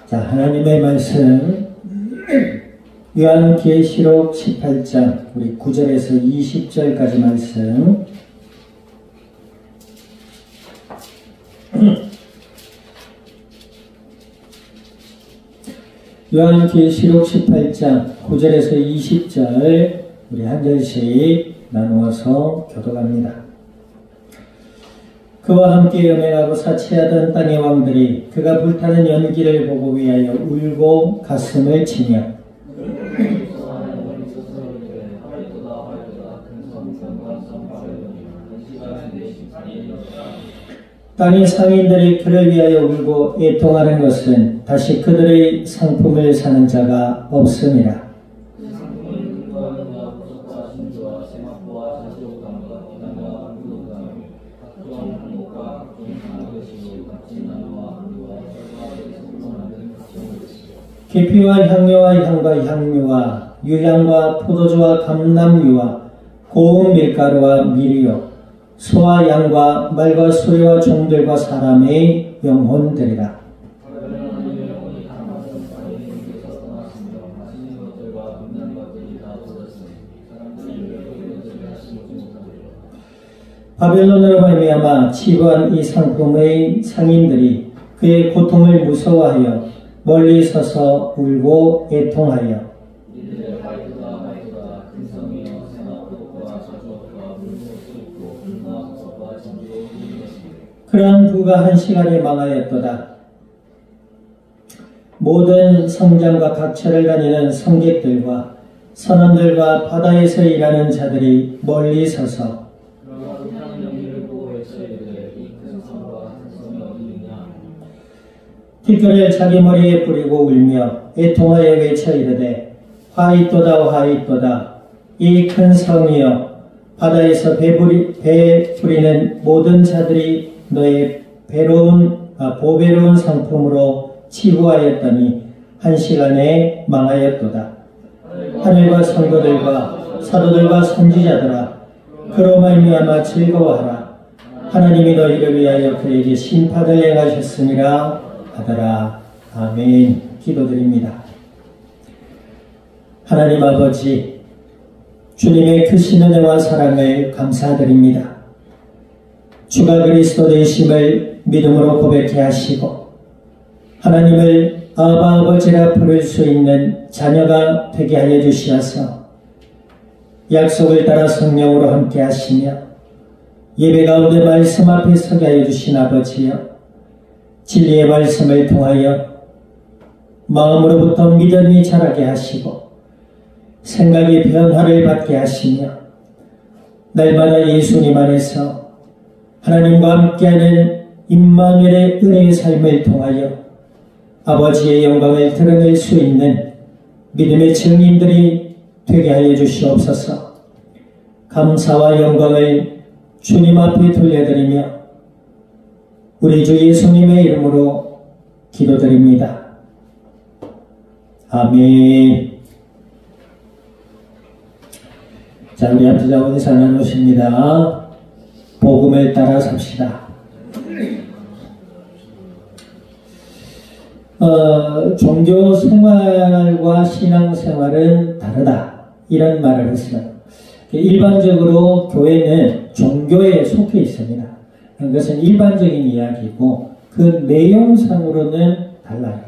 자, 하나님의 말씀 요한계시록 18장 우리 9절에서 20절까지 말씀 요한계시록 18장 9절에서 20절 우리 한 절씩 나누어서 교독합니다. 그와 함께 연맹하고 사치하던 땅의 왕들이 그가 불타는 연기를 보고 위하여 울고 가슴을 치며 땅의 상인들이 그를 위하여 울고 애통하는 것은 다시 그들의 상품을 사는 자가 없음이라. 계피와 향료와 향과 향유와 유향과 포도주와 감람유와 고운 밀가루와 밀이요 소와 양과 말과 소리와 종들과 사람의 영혼들이라. 바벨론으로 말미암아 치부한 이 상품의 상인들이 그의 고통을 무서워하여 멀리 서서 울고 애통하여 그러한 부가 한 시간에 망하였도다. 모든 성장과 각처를 다니는 성객들과 선원들과 바다에서 일하는 자들이 멀리 서서 티끌을 자기 머리에 뿌리고 울며 애통하여 외쳐 이르되 화이또다 화이또다 이 큰 성이여 바다에서 배 뿌리는 모든 자들이 너의 보배로운 상품으로 치부하였더니 한 시간에 망하였도다. 하늘과 성도들과 사도들과 선지자들아 그로 말미암아 즐거워하라. 하나님이 너희를 위하여 그에게 심판을 행하셨음이라 하더라. 아멘. 기도드립니다. 하나님 아버지, 주님의 크신 은혜와 사랑을 감사드립니다. 주가 그리스도 되심을 믿음으로 고백해 하시고 하나님을 아바 아버지라 부를 수 있는 자녀가 되게 하여 주시어서 약속을 따라 성령으로 함께 하시며 예배 가운데 말씀 앞에 서게 하여 주신 아버지여, 진리의 말씀을 통하여 마음으로부터 믿음이 자라게 하시고 생각의 변화를 받게 하시며 날마다 예수님 안에서 하나님과 함께하는 임마누엘의 은혜의 삶을 통하여 아버지의 영광을 드러낼 수 있는 믿음의 증인들이 되게 하여 주시옵소서. 감사와 영광을 주님 앞에 돌려드리며 우리 주 예수님의 이름으로 기도드립니다. 아멘. 자, 우리 앞지자 인사 나누십니다. 복음을 따라 삽시다. 종교 생활과 신앙 생활은 다르다, 이런 말을 했어요. 일반적으로 교회는 종교에 속해 있습니다. 그것은 일반적인 이야기고 그 내용상으로는 달라요.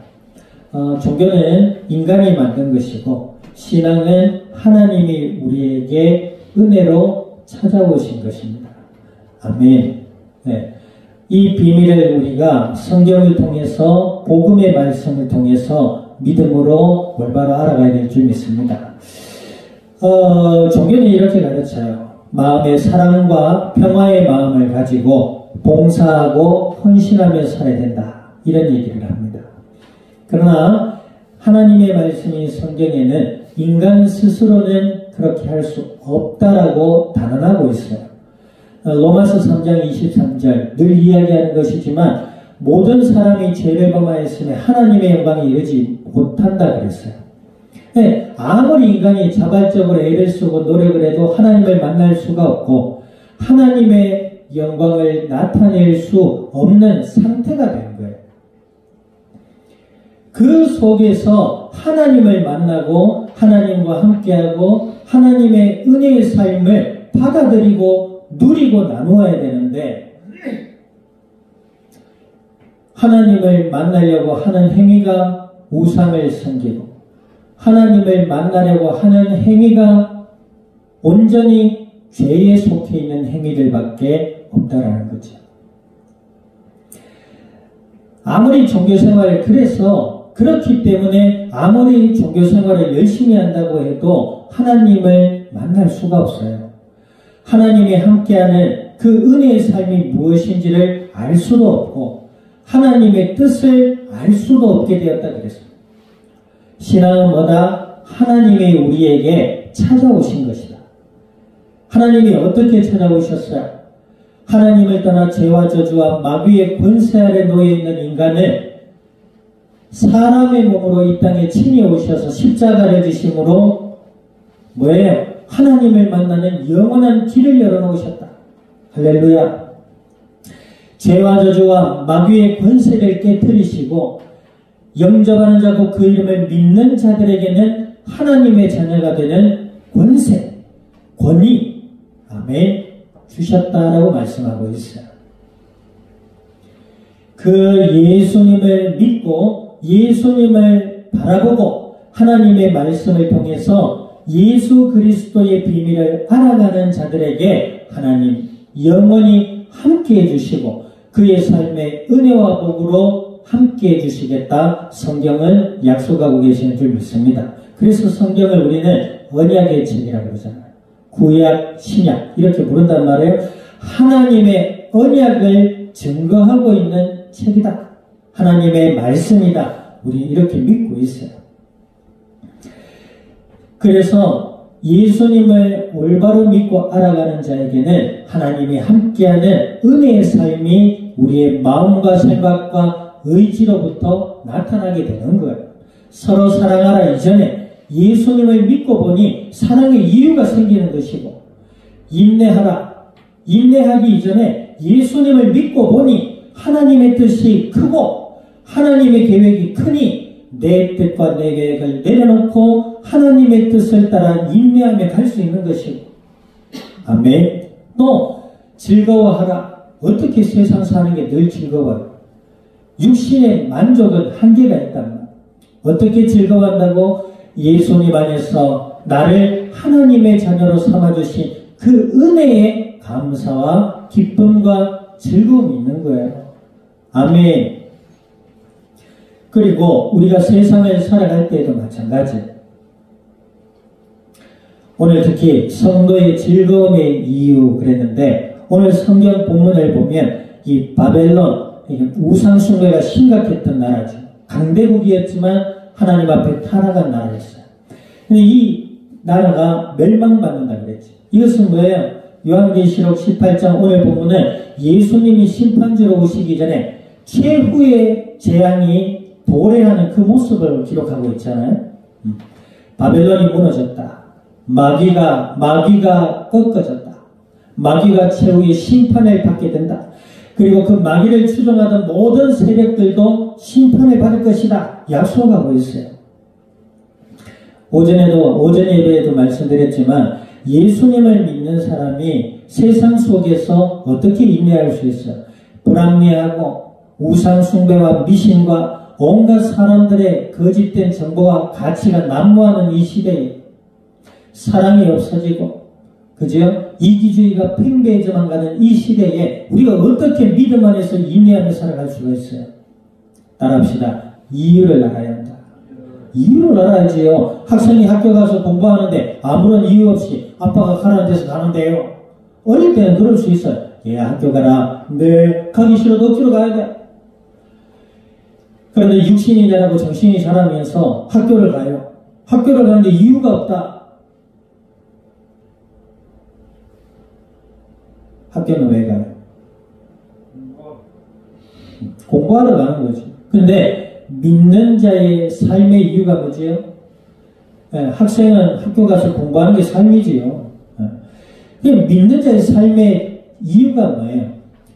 종교는 인간이 만든 것이고 신앙은 하나님이 우리에게 은혜로 찾아오신 것입니다. 아멘. 네. 이 비밀을 우리가 성경을 통해서 복음의 말씀을 통해서 믿음으로 올바로 알아가야 될 줄 믿습니다. 종교는 이렇게 가르쳐요. 마음의 사랑과 평화의 마음을 가지고 봉사하고 헌신하며 살아야 된다, 이런 얘기를 합니다. 그러나 하나님의 말씀인 성경에는 인간 스스로는 그렇게 할 수 없다라고 단언하고 있어요. 로마서 3장 23절 늘 이야기하는 것이지만 모든 사람이 죄를 범하였으니 하나님의 영광에 이르지 못한다 그랬어요. 네, 아무리 인간이 자발적으로 애를 쓰고 노력을 해도 하나님을 만날 수가 없고 하나님의 영광을 나타낼 수 없는 상태가 된 거예요. 그 속에서 하나님을 만나고 하나님과 함께하고 하나님의 은혜의 삶을 받아들이고 누리고 나누어야 되는데, 하나님을 만나려고 하는 행위가 우상을 섬기고 하나님을 만나려고 하는 행위가 온전히 죄에 속해 있는 행위들밖에 없다라는 거죠. 아무리 종교생활을 그렇기 때문에 아무리 종교생활을 열심히 한다고 해도 하나님을 만날 수가 없어요. 하나님이 함께하는 그 은혜의 삶이 무엇인지를 알 수도 없고 하나님의 뜻을 알 수도 없게 되었다 그랬습니다. 신앙은 뭐다? 하나님이 우리에게 찾아오신 것이다. 하나님이 어떻게 찾아오셨어요? 하나님을 떠나 죄와 저주와 마귀의 권세 아래 놓여있는 인간을 사람의 몸으로 이 땅에 친히 오셔서 십자가를 지심으로 뭐예요? 하나님을 만나는 영원한 길을 열어놓으셨다. 할렐루야. 죄와 저주와 마귀의 권세를 깨뜨리시고 영접하는 자고 그 이름을 믿는 자들에게는 하나님의 자녀가 되는 권세, 권위, 아멘, 주셨다라고 말씀하고 있어요. 그 예수님을 믿고 예수님을 바라보고 하나님의 말씀을 통해서 예수 그리스도의 비밀을 알아가는 자들에게 하나님 영원히 함께해 주시고 그의 삶의 은혜와 복으로 함께해 주시겠다, 성경은 약속하고 계시는 줄 믿습니다. 그래서 성경을 우리는 언약의 책이라고 그러잖아요. 구약, 신약 이렇게 부른단 말이에요. 하나님의 언약을 증거하고 있는 책이다. 하나님의 말씀이다. 우리 이렇게 믿고 있어요. 그래서 예수님을 올바로 믿고 알아가는 자에게는 하나님이 함께하는 은혜의 삶이 우리의 마음과 생각과 의지로부터 나타나게 되는 거예요. 서로 사랑하라 이전에 예수님을 믿고 보니 사랑의 이유가 생기는 것이고, 인내하라, 인내하기 이전에 예수님을 믿고 보니 하나님의 뜻이 크고 하나님의 계획이 크니 내 뜻과 내 계획을 내려놓고 하나님의 뜻을 따라 인내하며 갈 수 있는 것이고, 아멘. 또 즐거워하라. 어떻게 세상 사는 게 늘 즐거워요? 육신의 만족은 한계가 있다. 어떻게 즐거워한다고? 예수님 안에서 나를 하나님의 자녀로 삼아주신 그 은혜에 감사와 기쁨과 즐거움이 있는 거예요. 아멘. 그리고 우리가 세상을 살아갈 때에도 마찬가지. 오늘 특히 성도의 즐거움의 이유 그랬는데, 오늘 성경 본문을 보면 이 바벨론, 우상 숭배가 심각했던 나라죠. 강대국이었지만 하나님 앞에 타락한 나라였어요. 근데 이 나라가 멸망받는다 그랬지. 이것은 뭐예요? 요한계시록 18장 오늘 본문은 예수님이 심판주로 오시기 전에 최후의 재앙이 도래하는 그 모습을 기록하고 있잖아요. 바벨론이 무너졌다. 마귀가 꺾어졌다. 마귀가 최후의 심판을 받게 된다. 그리고 그 마귀를 추종하던 모든 세력들도 심판을 받을 것이다. 약속하고 있어요. 오전 예배에도 말씀드렸지만 예수님을 믿는 사람이 세상 속에서 어떻게 인내할 수 있어요? 불합리하고 우상 숭배와 미신과 온갖 사람들의 거짓된 정보와 가치가 난무하는 이 시대에 사랑이 없어지고, 그죠? 이기주의가 팽배해져만 가는 이 시대에 우리가 어떻게 믿음 안에서 인내하며 살아갈 수가 있어요? 따라합시다. 이유를 알아야 한다. 이유를 알아야지요. 학생이 학교 가서 공부하는데 아무런 이유 없이 아빠가 가라는 데서 가는데요. 어릴 때는 그럴 수 있어요. 얘 학교 가라. 네, 가기 싫어도 억지로 가야 돼. 그런데 육신이 자라고 정신이 자라면서 학교를 가요. 학교를 가는데 이유가 없다. 학교는 왜 가요? 공부하러 가는 거지. 근데 믿는 자의 삶의 이유가 뭐지요? 학생은 학교 가서 공부하는 게 삶이지요. 믿는 자의 삶의 이유가 뭐예요?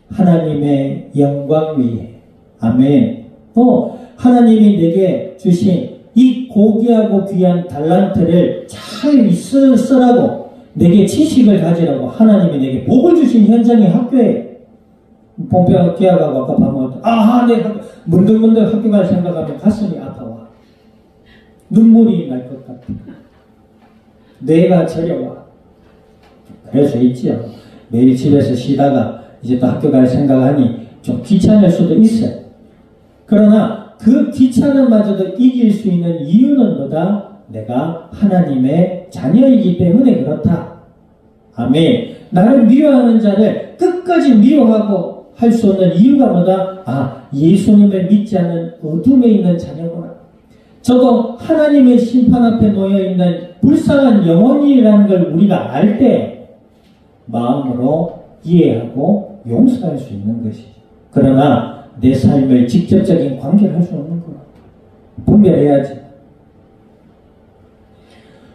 하나님의 영광 위에. 아멘. 또 하나님이 내게 주신 이 고귀하고 귀한 달란트를 잘 쓰라고, 내게 지식을 가지라고 하나님이 내게 복을 주신 현장이 학교에 본병 계약하고 아까 밥 먹었다. 아하, 내 학교, 문득문득 학교 갈 생각하면 가슴이 아파와. 눈물이 날 것 같아. 뇌가 저려와. 그래서 있지요. 매일 집에서 쉬다가 이제 또 학교 갈 생각하니 좀 귀찮을 수도 있어요. 그러나 그 귀찮음마저도 이길 수 있는 이유는 뭐다? 내가 하나님의 자녀이기 때문에 그렇다. 아멘. 나를 미워하는 자를 끝까지 미워하고 할 수 없는 이유가 뭐다? 아, 예수님을 믿지 않는 어둠에 있는 자녀구나. 저도 하나님의 심판 앞에 놓여있는 불쌍한 영혼이라는 걸 우리가 알 때 마음으로 이해하고 용서할 수 있는 것이죠. 그러나 내 삶을 직접적인 관계를 할 수 없는 거야. 분별해야지.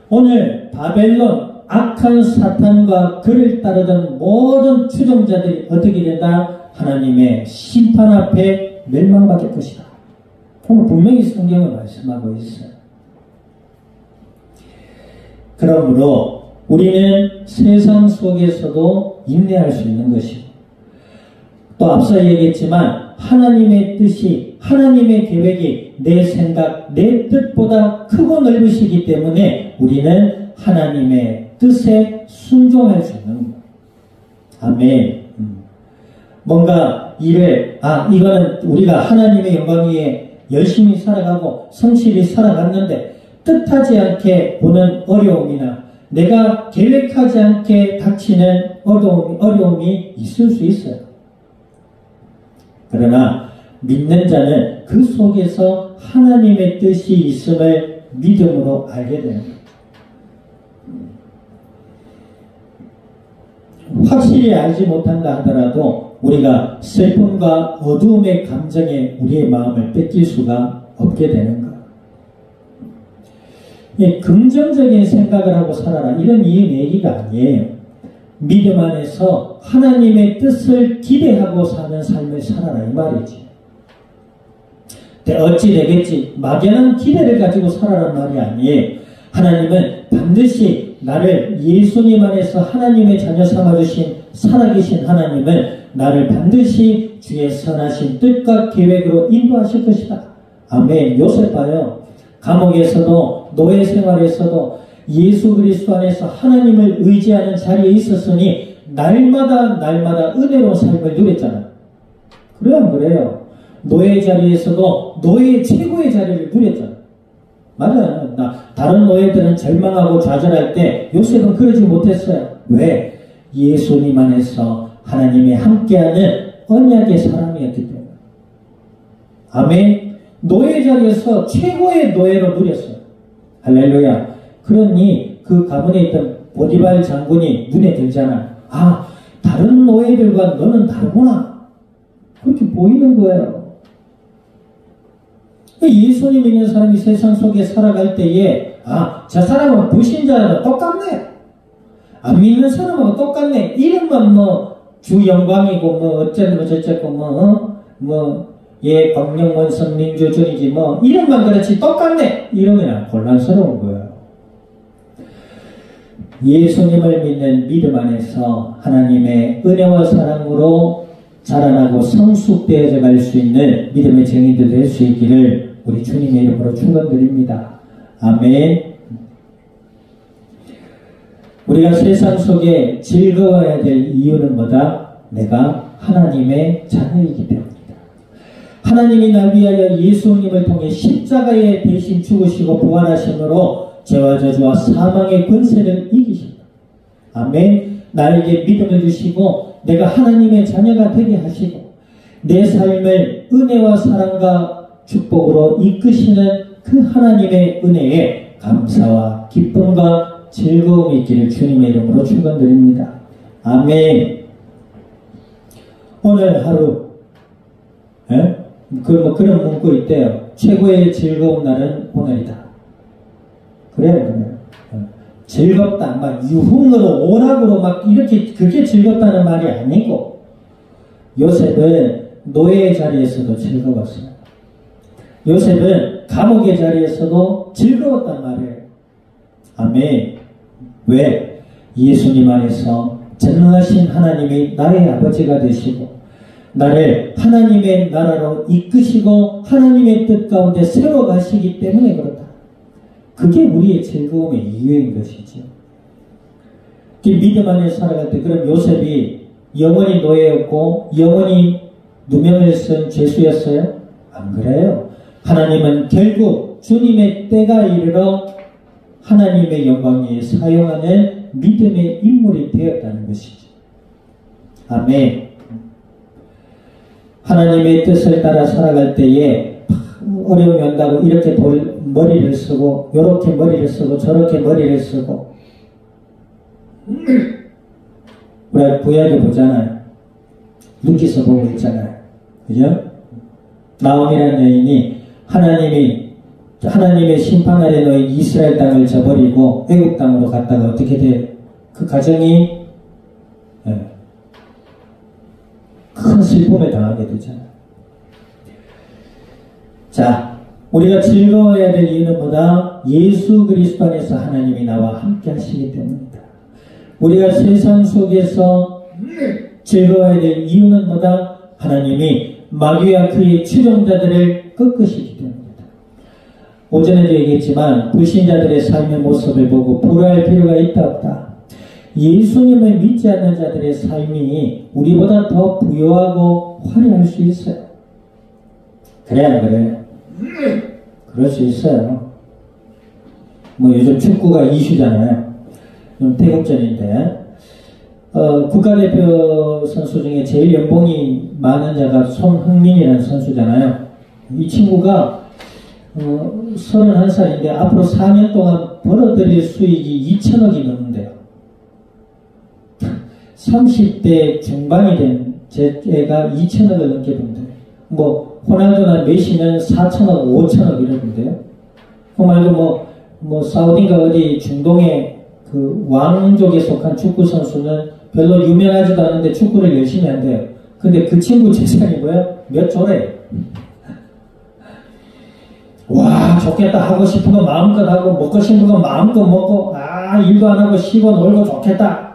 오늘 바벨론 악한 사탄과 그를 따르던 모든 추종자들이 어떻게 된다? 하나님의 심판 앞에 멸망받을 것이다. 오늘 분명히 성경을 말씀하고 있어요. 그러므로 우리는 세상 속에서도 인내할 수 있는 것이고, 또 앞서 얘기했지만 하나님의 뜻이, 하나님의 계획이 내 생각, 내 뜻보다 크고 넓으시기 때문에 우리는 하나님의 뜻에 순종할 수 있는 거예요. 아멘. 뭔가 일을, 이거는 우리가 하나님의 영광 위에 열심히 살아가고 성실히 살아갔는데 뜻하지 않게 오는 어려움이나 내가 계획하지 않게 닥치는 어려움이 있을 수 있어요. 그러나 믿는 자는 그 속에서 하나님의 뜻이 있음을 믿음으로 알게 됩니다. 확실히 알지 못한다 하더라도 우리가 슬픔과 어두움의 감정에 우리의 마음을 뺏길 수가 없게 되는 것. 긍정적인 생각을 하고 살아라, 이런 얘기가 아니에요. 믿음 안에서 하나님의 뜻을 기대하고 사는 삶을 살아라, 이 말이지. 어찌 되겠지, 막연한 기대를 가지고 살아라는 말이 아니에요. 하나님은 반드시 나를 예수님 안에서 하나님의 자녀 삼아주신 살아계신 하나님은 나를 반드시 주의 선하신 뜻과 계획으로 인도하실 것이다. 아멘. 요셉 봐요. 감옥에서도 노예 생활에서도 예수 그리스도 안에서 하나님을 의지하는 자리에 있었으니 날마다 은혜로운 삶을 누렸잖아요. 그래요, 안 그래요? 노예 자리에서도 노예의 최고의 자리를 누렸잖아요. 맞아요. 다른 노예들은 절망하고 좌절할 때 요셉은 그러지 못했어요. 왜? 예수님 안에서 하나님이 함께하는 언약의 사람이었기 때문에. 아멘. 노예 자리에서 최고의 노예로 누렸어요. 할렐루야. 그러니 그 가문에 있던 보디발 장군이 눈에 들잖아. 다른 노예들과 너는 다르구나. 그렇게 보이는 거예요. 예수님 믿는 사람이 세상 속에 살아갈 때에 저 사람은 불신자랑 똑같네. 안 믿는 사람하고 똑같네. 이름만 주 영광이고 어쩌고 저쩌고 광명원성 민주주의지 이름만 그렇지 똑같네. 이러면 곤란스러운 거예요. 예수님을 믿는 믿음 안에서 하나님의 은혜와 사랑으로 자라나고 성숙되어져 갈 수 있는 믿음의 증인들 될 수 있기를 우리 주님의 이름으로 축원드립니다. 아멘. 우리가 세상 속에 즐거워야 될 이유는 뭐다? 내가 하나님의 자녀이기 때문이다. 하나님이 날 위하여 예수님을 통해 십자가에 대신 죽으시고 부활하심으로 죄와 저주와 사망의 권세를 이기신다. 아멘. 나에게 믿음을 주시고 내가 하나님의 자녀가 되게 하시고 내 삶을 은혜와 사랑과 축복으로 이끄시는 그 하나님의 은혜에 감사와 기쁨과 즐거움이 있기를 주님의 이름으로 축원드립니다. 아멘. 오늘 하루 그런 문구 있대요. 최고의 즐거운 날은 오늘이다. 그래요. 즐겁다. 유흥으로 오락으로 이렇게 그게 즐겁다는 말이 아니고 요셉은 노예의 자리에서도 즐거웠어요. 요셉은 감옥의 자리에서도 즐거웠단 말이에요. 아멘. 왜? 예수님 안에서 전능하신 하나님이 나의 아버지가 되시고 나를 하나님의 나라로 이끄시고 하나님의 뜻 가운데 세워가시기 때문에 그렇다. 그게 우리의 즐거움의 이유인 것이죠. 믿음 안에 살아갈 때 그럼 요셉이 영원히 노예였고 영원히 누명을 쓴 죄수였어요? 안 그래요. 하나님은 결국 주님의 때가 이르러 하나님의 영광 위에 사용하는 믿음의 인물이 되었다는 것이죠. 아멘. 하나님의 뜻을 따라 살아갈 때에 어려움이 온다고 이렇게 머리를 쓰고 이렇게 머리를 쓰고 저렇게 머리를 쓰고 우리가 구약에 보잖아요. 눈기서 보고 있잖아요. 그죠? 나옴이라는 여인이 하나님의 심판 아래 놓인 이스라엘 땅을 저버리고 애국 땅으로 갔다가 어떻게 돼? 그 가정이 큰 슬픔에 당하게 되잖아요. 자, 우리가 즐거워해야 될 이유는 뭐다? 예수 그리스도 안에서 하나님이 나와 함께 하시기 때문이다. 우리가 세상 속에서 즐거워해야 될 이유는 뭐다? 하나님이 마귀와 그의 추종자들을 꺾으시기 때문이다. 오전에도 얘기했지만 불신자들의 삶의 모습을 보고 불화할 필요가 있다 없다. 예수님을 믿지 않는 자들의 삶이 우리보다 더 부유하고 화려할 수 있어요. 그래 안 그래요? 그럴 수 있어요. 뭐 요즘 축구가 이슈잖아요. 태국전인데 국가대표 선수 중에 제일 연봉이 많은 자가 손흥민이라는 선수잖아요. 이 친구가 31살인데 앞으로 4년 동안 벌어들일 수익이 2천억이 넘는데요. 30대 중반이 된 제가 2천억을 넘게 번대요. 뭐 호날두나 메시는 4천억, 5천억 이러던데요. 그 말고 뭐 사우디인가 어디 중동의 그 왕족에 속한 축구 선수는 별로 유명하지도 않은데 축구를 열심히 한대요. 근데 그 친구 재산이 뭐예요? 몇 조래요. 와, 좋겠다. 하고 싶은 거 마음껏 하고 먹고 싶은 거 마음껏 먹고 일도 안 하고 쉬고 놀고 좋겠다.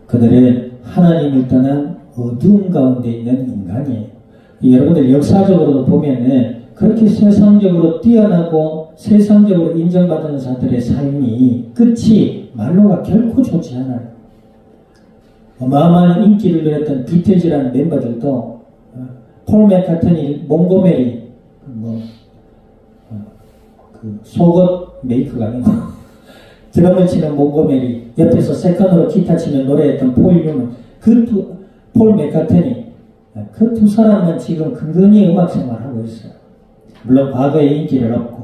그들은 하나님을 떠난 어두운 가운데 있는 인간이에요. 여러분들 역사적으로도 보면은 그렇게 세상적으로 뛰어나고 세상적으로 인정받은 자들의 삶이 끝이 말로가 결코 좋지 않아요. 어마어마한 인기를 누렸던 비틀즈라는 멤버들도 폴 맥카트니, 몽고메리 그 속옷 메이커가 아니고 드럼을 치는 몽고메리, 옆에서 세컨으로 기타 치면 노래했던 폴 유먼, 폴 맥카트니, 그 두 사람은 지금 근근히 음악 생활하고 있어요. 물론 과거에 인기를 얻고.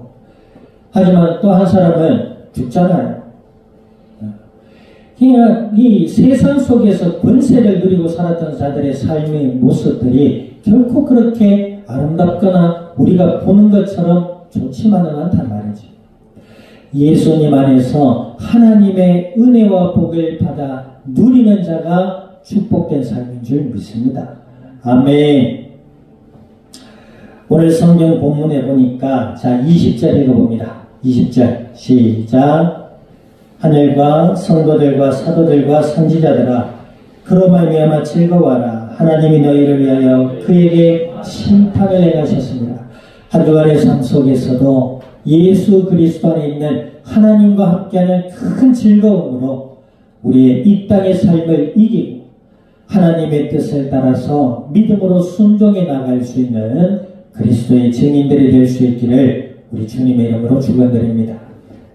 하지만 또 한 사람은 죽잖아요. 이 세상 속에서 권세를 누리고 살았던 자들의 삶의 모습들이 결코 그렇게 아름답거나 우리가 보는 것처럼 좋지만은 않단 말이죠. 예수님 안에서 하나님의 은혜와 복을 받아 누리는 자가 축복된 삶인 줄 믿습니다. 아멘. 오늘 성경 본문에 보니까 자 20절 읽어봅니다. 20절 시작. 하늘과 성도들과 사도들과 선지자들아 그로 말미암아 즐거워하라. 하나님이 너희를 위하여 그에게 심판을 행하셨습니다. 한 주간의 삶 속에서도 예수 그리스도 안에 있는 하나님과 함께하는 큰 즐거움으로 우리의 이 땅의 삶을 이기고 하나님의 뜻을 따라서 믿음으로 순종해 나갈 수 있는 그리스도의 증인들이 될 수 있기를 우리 주님의 이름으로 축원드립니다.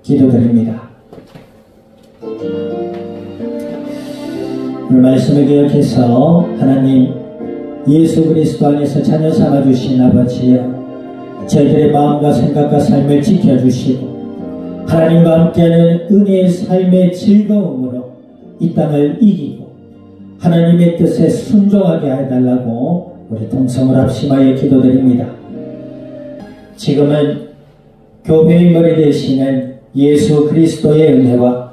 기도드립니다. 오늘 말씀을 기억해서 하나님 예수 그리스도 안에서 자녀 삼아주신 아버지여 저희들의 마음과 생각과 삶을 지켜주시고 하나님과 함께하는 은혜의 삶의 즐거움으로 이 땅을 이기고 하나님의 뜻에 순종하게 해달라고 우리 동성을 합심하여 기도드립니다. 지금은 교회의 머리 되시는 예수 그리스도의 은혜와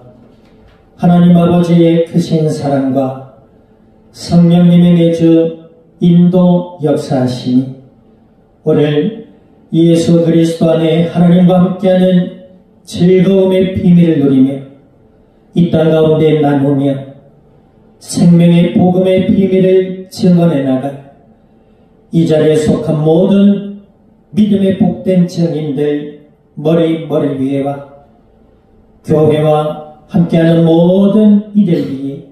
하나님 아버지의 크신 사랑과 성령님의 매주 인도 역사하시니 오늘 예수 그리스도 안에 하나님과 함께하는 즐거움의 비밀을 누리며 이 땅 가운데 나누며 생명의 복음의 비밀을 증언해 나가 이 자리에 속한 모든 믿음의 복된 증인들 머리 위에와 교회와 함께하는 모든 이들 위에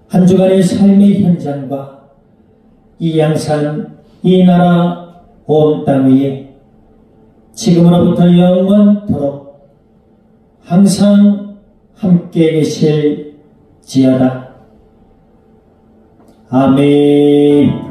한 주간의 삶의 현장과 이 양산, 이 나라, 온 땅 위에 지금으로부터 영원토록 항상 함께 계실지어다. 아멘.